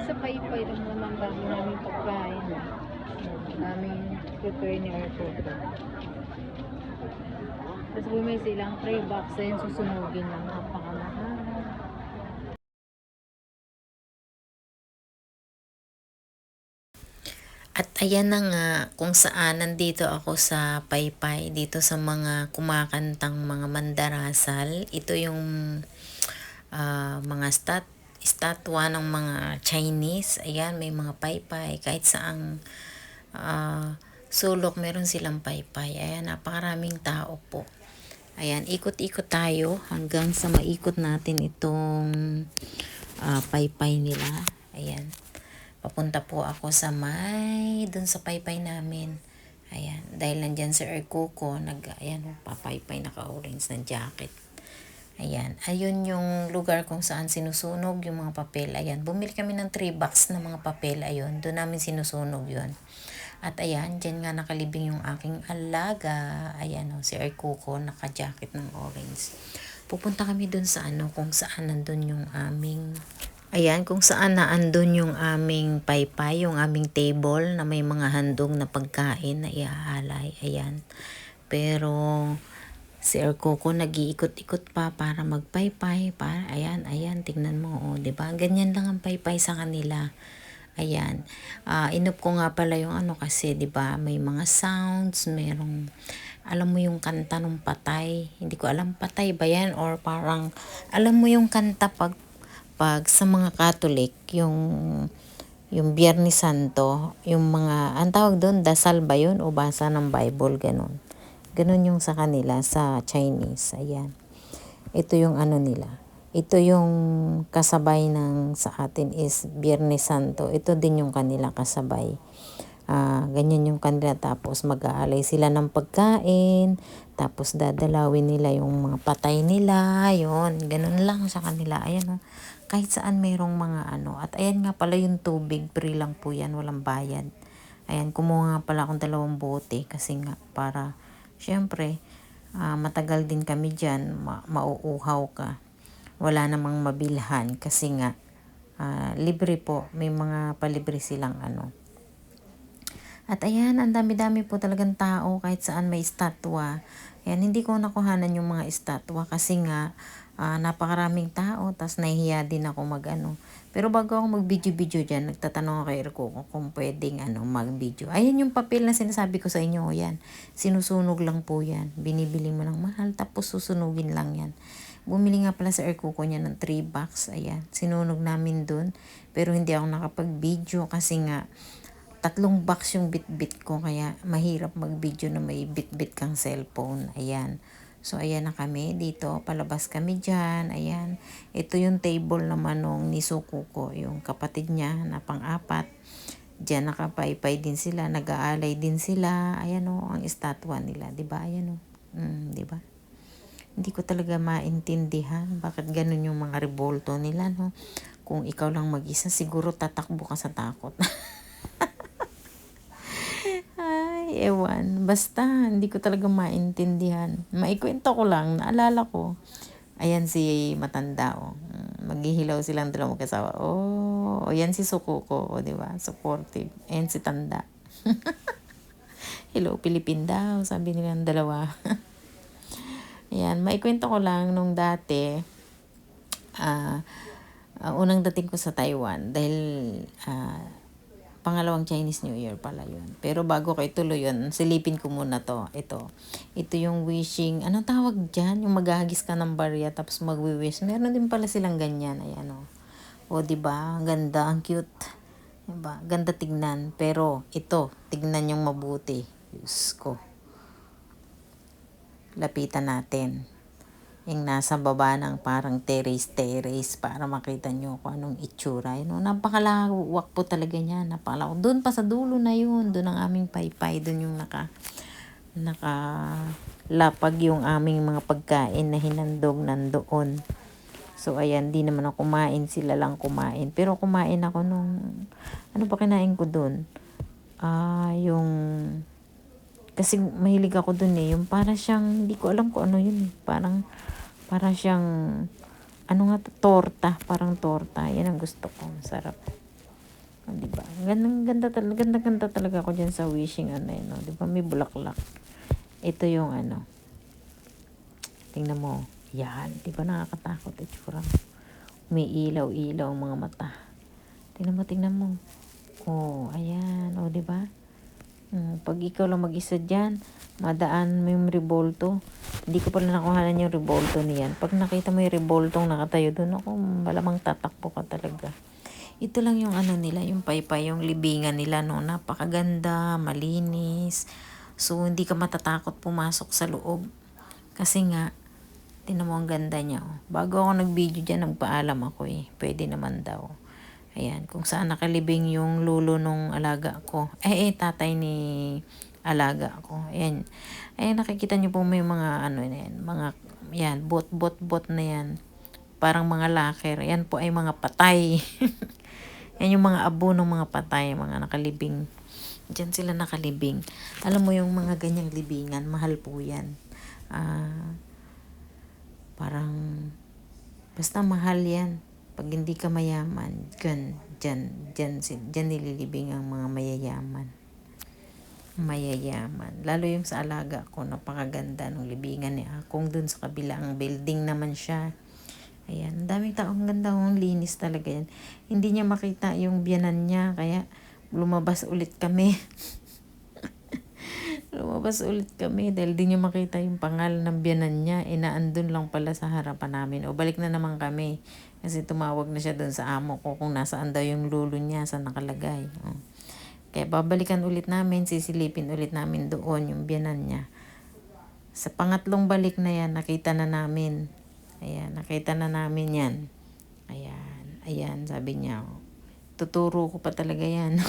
sa paypay lang naman dami namin pagkain. Daming prepare ni Arturo. Tapos bumili silang 3 box ayun susunugin lang. Napakamahal. At ayan na nga kung saan nandito ako sa Paypay, dito sa mga kumakantang mga mandarasal. Ito yung mga estatwa ng mga Chinese. Ayan, may mga paypay. Kahit saang sulok, meron silang paypay. Ayan, napakaraming tao po. Ayan, ikot-ikot tayo hanggang sa maikot natin itong paypay nila. Ayan. Papunta po ako sa dun sa paypay namin. Ayan, dahil nandyan si Erkuko, ayan, papaypay naka-orange na jacket. Ayan, ayun yung lugar kung saan sinusunog yung mga papel. Ayan, bumili kami ng 3 box na mga papel. Ayun, doon namin sinusunog yun. At ayan, dyan nga nakalibing yung aking alaga. Ayan o, si Erkuko, naka-jacket ng orange. Pupunta kami doon sa kung saan nandun yung aming Ayan, kung saan naandun yung aming paypay, yung aming table na may mga handog na pagkain na iaalay. Ayan. Pero si Erkoko nag-iikot-ikot pa para magpaypay. Ayan, tingnan mo, oh, 'di ba? Ganyan lang ang paypay sa kanila. Ayan. Inup ko nga pala yung kasi, 'di ba? May mga sounds, merong alam mo yung kanta ng patay. Hindi ko alam patay ba yan or parang alam mo yung kanta pag sa mga Catholic, yung Biyernes Santo, yung mga, ang tawag doon, dasal ba yun o basa ng Bible, ganun. Ganun yung sa kanila, sa Chinese, ayan. Ito yung nila. Ito yung kasabay ng sa atin is Biyernes Santo. Ito din yung kanila kasabay. Ganyan yung kanila, tapos mag-aalay sila ng pagkain, tapos dadalawin nila yung mga patay nila, yun, ganun lang sa kanila. Ayan, oh, kahit saan mayroong mga at ayan nga pala yung tubig, free lang po yan, walang bayad. Ayan, kumuha nga pala akong 2 bote kasi nga para syempre matagal din kami dyan, mauuhaw ka, wala namang mabilhan kasi nga libre po, may mga palibre silang At ayan, ang dami-dami po talagang tao kahit saan may estatwa. Ayan, hindi ko nakuhanan yung mga estatwa kasi nga napakaraming tao, tas nahihiya din ako Pero bago ako mag-video-video dyan, nagtatanong ako kay Erko kung pwedeng mag-video. Ayan yung papel na sinasabi ko sa inyo, yan. Sinusunog lang po yan. Binibili mo ng mahal, tapos susunugin lang yan. Bumili nga pala sa Erko niya ng 3 box. Ayan, sinunog namin dun. Pero hindi ako nakapag-video kasi nga 3 box yung bit-bit ko kaya mahirap mag-video na may bit-bit kang cellphone. Ayan. So ayan na kami dito, palabas kami diyan. Ayan. Ito yung table naman nung nisuko ko, yung kapatid niya na pang-apat. Diyan nakapaypay din sila, nag-aalay din sila. Ayan oh, ang estatwa nila, 'di ba? Ayan oh. 'Di ba? Hindi ko talaga maintindihan bakit ganun yung mga revolto nila, no? Kung ikaw lang mag-isa, siguro tatakbo ka sa takot. Ay, ewan. Basta, hindi ko talaga maintindihan. Maikwento ko lang, naalala ko. Ayan si matanda, oh. Maghihilaw silang 2 mag-asawa. Oh, yan si Sukuko, oh, di ba? Supportive. Ayan si Tanda. Hello, Philippine daw, sabi nilang 2. Ayan, maikwento ko lang nung dati, unang dating ko sa Taiwan, dahil pangalawang Chinese New Year pala yun. Pero bago ko ituloy yun, silipin ko muna to. Ito yung wishing, anong tawag dyan? Yung maghahagis ka ng barya tapos magwi-wish. Meron din pala silang ganyan. Ayan o. O diba? Ang ganda, ang cute. Diba? Ganda tignan. Pero ito, tignan yung mabuti. Diyos ko. Lapitan natin. Yung nasa baba ng parang terrace para makita nyo kung anong itsura. Napakalawak po talaga niya. Napakalawak. Doon pa sa dulo na yun. Doon ang aming paypay. Doon yung nakalapag yung aming mga pagkain na hinandog nandoon. So, ayan. Di naman ako kumain. Sila lang kumain. Pero kumain ako nung, ano ba kinain ko doon? Kasi mahilig ako doon yung para siyang, hindi ko alam kung ano yun. Parang siyang, torta. Parang torta. Yan ang gusto ko. Masarap. Di ba? Ganda talaga ako dyan sa wishing ano yun, no? Di ba? May bulaklak. Ito yung ano. Tingnan mo. Yan. Di ba nakakatakot itsura? May ilaw-ilaw ang mga mata. Tingnan mo. Oh, ayan. Oh, di ba? Pag ikaw lang mag-isa dyan, madaan mo yung rebolto. Hindi ko pala nakuhanan yung rebolto niyan. Pag nakita mo yung reboltong nakatayo doon, ako malamang tatakbo ka talaga. Ito lang yung ano nila, yung paypay, yung libingan nila, no? Napakaganda, malinis. So, hindi ka matatakot pumasok sa loob. Kasi nga, tinan mo ang ganda niya. Oh. Bago ako nag-video dyan, nagpaalam ako eh. Pwede naman daw. Ayan, kung saan nakalibing yung lulo nung alaga ko. Tatay ni alaga ko. Ayan. Ayan, nakikita niyo po may mga ano na yan. Mga, yan, bot na yan. Parang mga locker. Yan po ay mga patay. Yan yung mga abo ng mga patay, mga nakalibing. Diyan sila nakalibing. Alam mo yung mga ganyang libingan, mahal po yan. Parang, basta mahal yan. Pag hindi ka mayaman, dyan nililibing ang mga mayayaman. Lalo yung sa alaga ko, napakaganda ng libingan niya. Kung dun sa kabilang building naman siya. Ayan, ang daming taong ganda, linis talaga yan. Hindi niya makita yung biyanan niya, kaya lumabas ulit kami. Dahil di niya makita yung pangalan ng biyanan niya. Naandun lang pala sa harapan namin. O balik na naman kami. Kasi tumawag na siya dun sa amo ko kung nasaan daw yung lulo niya, sa nakalagay. Kaya babalikan ulit namin, sisilipin ulit namin doon yung biyanan niya. Sa pangatlong balik na yan, nakita na namin. Ayan, nakita na namin yan. Ayan, sabi niya. Tuturo ko pa talaga yan.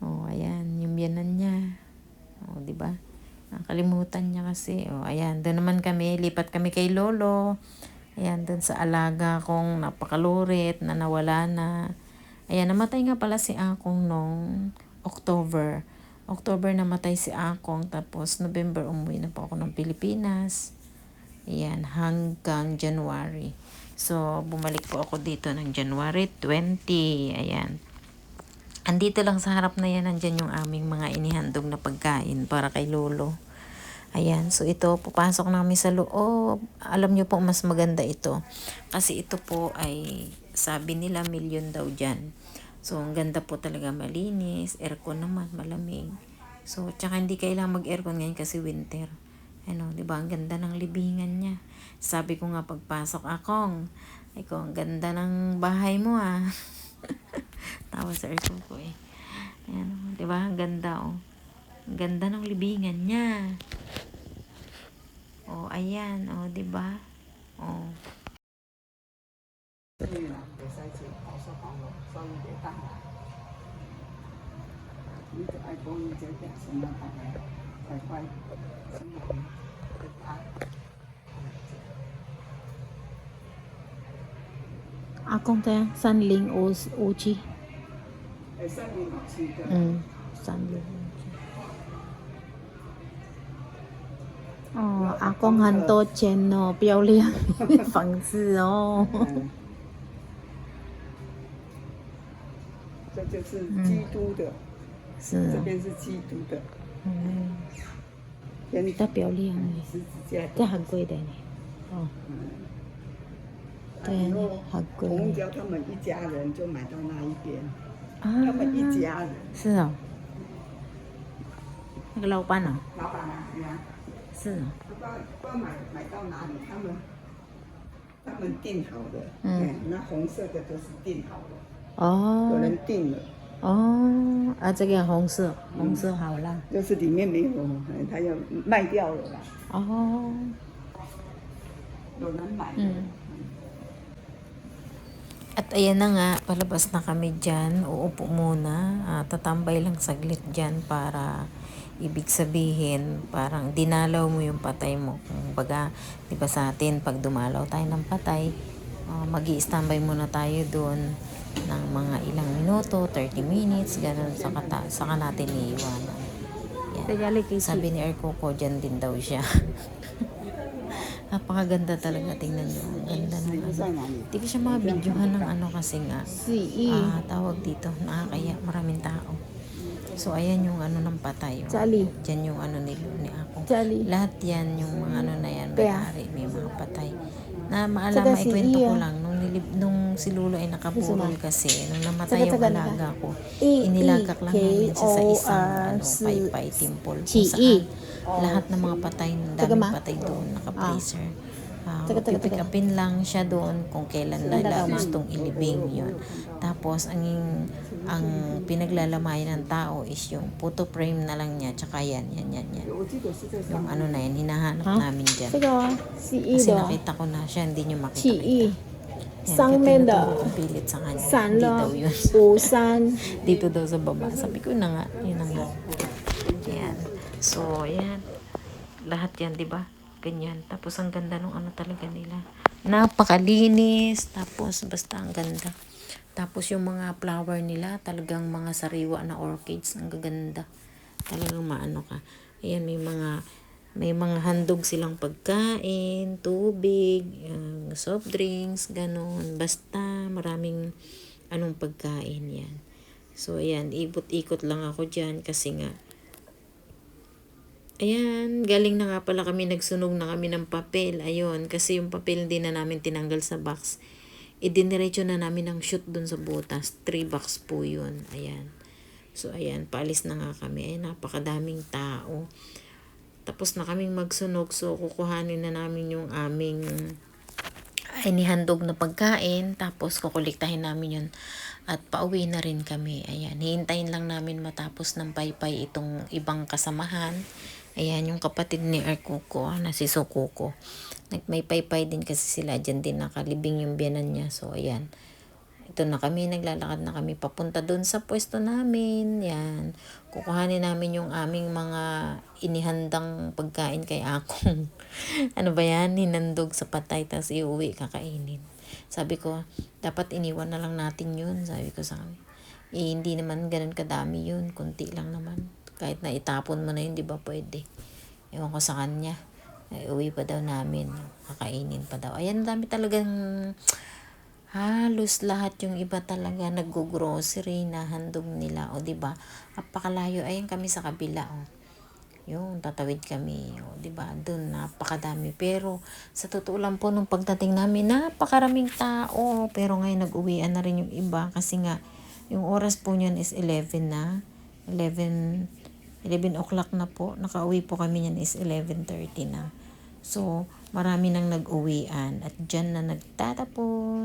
Ayan, yung biyanan niya. Di ba? Nakalimutan niya kasi. Ayan, doon naman kami, lipat kami kay Lolo. Ayan, doon sa alaga kong napakalurit na nawala na. Ayan, namatay nga pala si Akong nung October namatay si Akong. Tapos November umuwi na po ako ng Pilipinas. Ayan, hanggang January. So, bumalik po ako dito ng January 20. Ayan. Andito lang sa harap na yan, nandyan yung aming mga inihandog na pagkain para kay Lolo. Ayan, so ito, papasok namin sa loob. Alam nyo po, mas maganda ito. Kasi ito po ay, sabi nila, milyon daw dyan. So, ang ganda po talaga, malinis. Aircon naman, malamig. So, tsaka hindi kailangan mag-aircon ngayon kasi winter. Di ba? Ang ganda ng libingan niya. Sabi ko nga pagpasok, Akong, ang ganda ng bahay mo ah. Tawa sa aircon ko eh. Ayan, di ba? Ang ganda oh. Ang ganda ng libingan niya. Ayan, di ba? Akong kaya Sanling Ochi. Sanling Ochi.阿公很多钱哦，漂亮房子哦。这就是基督的，是这边是基督的，比较漂亮十字架。这很贵的呢。对，好贵。红椒他们一家人就买到那一边，他们一家人。是哦。那个老板哦。老板啊，对啊。是哦。不知道买到哪里，他们订好的，那红色的都是订好的。有人订了。这个红色好啦。就是里面没有，他要卖掉了啦。有人买。At ayan na nga, palabas na kami dyan. Uupo muna. Tatambay lang saglit dyan para ibig sabihin, parang dinalaw mo yung patay mo. Kung baga, di ba sa atin, pag dumalaw tayo ng patay, mag-i-standby muna tayo doon ng mga ilang minuto, 30 minutes, gano'n, saka natin iiwanan. Yan. Sabi ni Erko ko, dyan din daw siya. Napakaganda talaga, tingnan nyo. Ang ganda ng ano. Hindi ko siya mabidyohan ng ano kasi nga, tawag dito, nakakaya, maraming tao. So, ayan yung ano ng patay. Diyan yung ano ni ako. Lahat yan, yung mga ano na yan, may-ari, may mga patay. Na maalama, ikwento ko lang, nung si Lulo ay nakaburol kasi, nung namatay yung alaga ko, inilagak lang namin siya sa isang paypay temple. Kung saan, lahat ng mga patay, daming patay doon, naka-freezer. Pipick upin lang siya doon kung kailan nila gustong ilibing yun. Tapos, ang pinaglalamayan ng tao is yung photo frame na lang niya, tsaka yan. Yung ano na yan, hinahanap namin dyan. Kasi nakita ko na siya, hindi nyo makita. Yan, pilit sa kanya. Hindi daw yun. Dito daw sa baba. Sabi ko na nga, yun na nga. Yan. So, yan. Lahat yan, diba? Ganyan. Tapos, ang ganda nung ano talaga nila. Napakalinis. Tapos, basta ang ganda. Tapos, yung mga flower nila, talagang mga sariwa na orchids. Ang gaganda. Talagang maano ka. Ayan, may mga handog silang pagkain, tubig, soft drinks, ganun. Basta, maraming anong pagkain yan. So, ayan. Ikot-ikot lang ako dyan kasi nga, ayan, galing na nga pala kami, nagsunog na kami ng papel. Ayun, kasi yung papel hindi na namin tinanggal sa box. Idiniretso na namin ng shoot dun sa butas. 3 box po yun. Ayan. So, ayan, paalis na nga kami. Ay, napakadaming tao. Tapos na kaming magsunog. So, kukuhanin na namin yung aming inihandog na pagkain. Tapos, kukuliktahin namin yun. At pauwi na rin kami. Ayan, hihintayin lang namin matapos ng paypay itong ibang kasamahan. Ayan, yung kapatid ni Arkuko, na si Sukuko. May paypay din kasi sila. Diyan din nakalibing yung biyanan niya. So, ayan. Ito na kami, naglalakad na kami papunta doon sa pwesto namin. Yan. Kukuhanin namin yung aming mga inihandang pagkain kay Akong. Ano ba yan? Hinandog sa patay, tapos iuwi, kakainin. Sabi ko, dapat iniwan na lang natin yun. Sabi ko sa kami. Hindi naman ganun kadami yun. Kunti lang naman. Kahit na itapon mo na yun, di ba pwede? Ewan ko sa kanya. Uwi pa daw namin. Kakainin pa daw. Ayan, dami talagang halos lahat yung iba talaga nag-grocery na handog nila. O, di ba? Napakalayo. Ayan kami sa kabila. O. Yung tatawid kami. O, di ba? Doon napakadami. Pero sa totoo lang po, nung pagdating namin, napakaraming tao. Pero ngayon nag-uwian na rin yung iba. Kasi nga, yung oras po niyan is 11 na. 11 o'clock na po. Nakauwi po kami niyan is 11:30 na. So, marami nang nag-uwian. At dyan na nagtatapos.